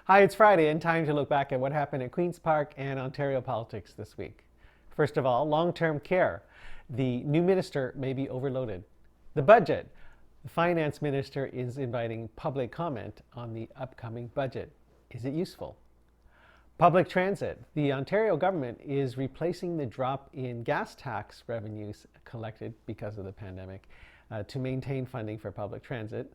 Hi, it's Friday and time to look back at what happened at Queen's Park and Ontario politics this week. First of all, long-term care. The new minister may be overloaded. The budget. The finance minister is inviting public comment on the upcoming budget. Is it useful? Public transit. The Ontario government is replacing the drop in gas tax revenues collected because of the pandemic to maintain funding for public transit.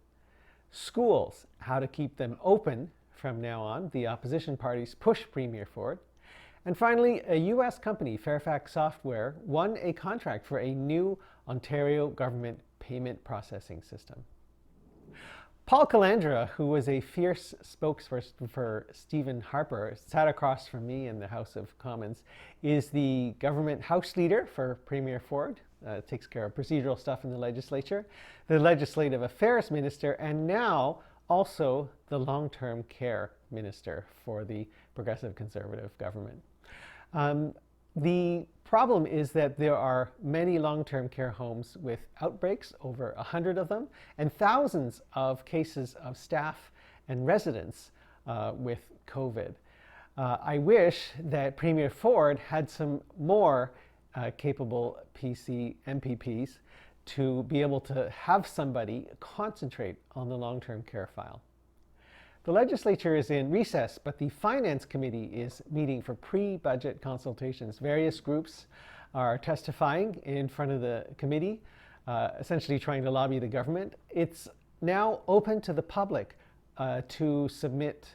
Schools. How to keep them open from now on. The opposition parties push Premier Ford. And finally, a U.S. company, Fairfax Software, won a contract for a new Ontario government payment processing system. Paul Calandra, who was a fierce spokesperson for Stephen Harper, sat across from me in the House of Commons, is the government House leader for Premier Ford. Takes care of procedural stuff in the legislature, the legislative affairs minister, and now also the long-term care minister for the Progressive Conservative government. The problem is that there are many long-term care homes with outbreaks, over 100 of them, and thousands of cases of staff and residents with COVID. I wish that Premier Ford had some more capable PC MPPs to be able to have somebody concentrate on the long-term care file. The legislature is in recess, but the Finance Committee is meeting for pre-budget consultations. Various groups are testifying in front of the committee, essentially trying to lobby the government. It's now open to the public to submit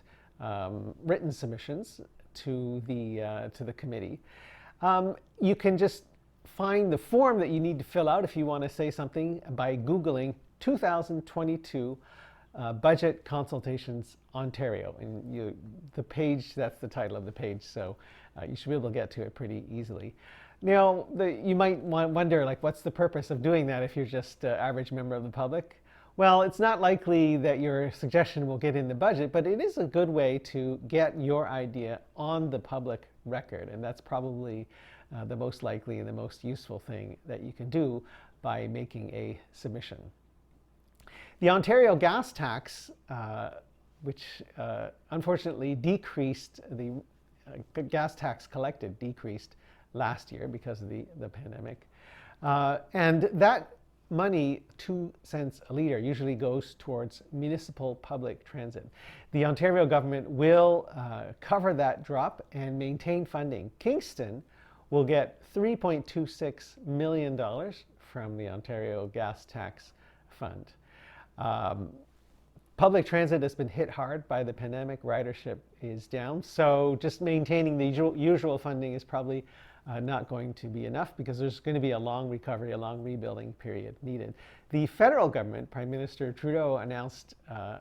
written submissions to the committee. You can just find the form that you need to fill out if you want to say something by Googling 2022 Budget Consultations Ontario. And the page, that's the title of the page, so you should be able to get to it pretty easily. Now, you might wonder, like, what's the purpose of doing that if you're just an average member of the public? Well, it's not likely that your suggestion will get in the budget, but it is a good way to get your idea on the public record, and that's probably the most likely and the most useful thing that you can do by making a submission. The Ontario gas tax, which unfortunately decreased, the gas tax collected decreased last year because of the pandemic. And that money, 2 cents a litre, usually goes towards municipal public transit. The Ontario government will cover that drop and maintain funding. Kingston will get $3.26 million from the Ontario gas tax fund. Public transit has been hit hard by the pandemic. Ridership is down. So just maintaining the usual funding is probably not going to be enough because there's going to be a long recovery, a long rebuilding period needed. The federal government, Prime Minister Trudeau, announced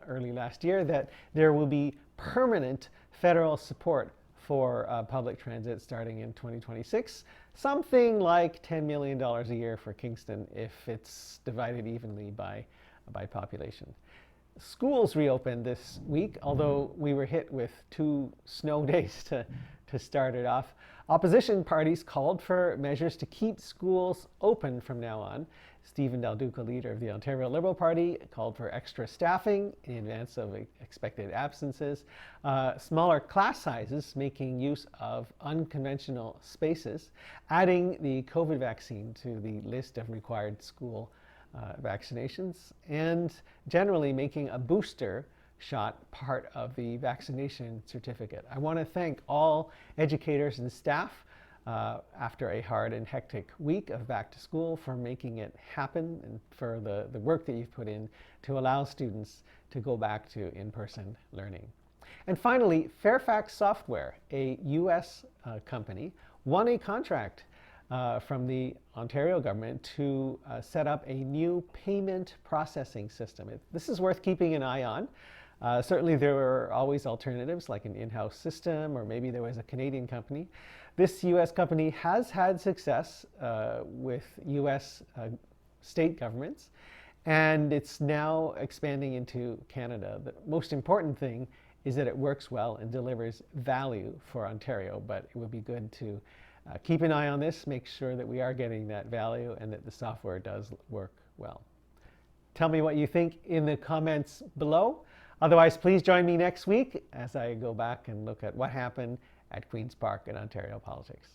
early last year that there will be permanent federal support for public transit starting in 2026, something like $10 million a year for Kingston if it's divided evenly by population. Schools reopened this week, although we were hit with 2 snow days to start it off. Opposition parties called for measures to keep schools open from now on. Stephen Del Duca, leader of the Ontario Liberal Party, called for extra staffing in advance of expected absences, smaller class sizes, making use of unconventional spaces, adding the COVID vaccine to the list of required school vaccinations, and generally making a booster shot part of the vaccination certificate. I want to thank all educators and staff after a hard and hectic week of back to school for making it happen and for the work that you've put in to allow students to go back to in-person learning. And finally, Fairfax Software, a U.S. company, won a contract from the Ontario government to set up a new payment processing system. This is worth keeping an eye on. Certainly there are always alternatives like an in-house system, or maybe there was a Canadian company. This U.S. company has had success with U.S. State governments, and it's now expanding into Canada. The most important thing is that it works well and delivers value for Ontario, but it would be good to keep an eye on this, make sure that we are getting that value and that the software does work well. Tell me what you think in the comments below. Otherwise, please join me next week as I go back and look at what happened at Queen's Park in Ontario politics.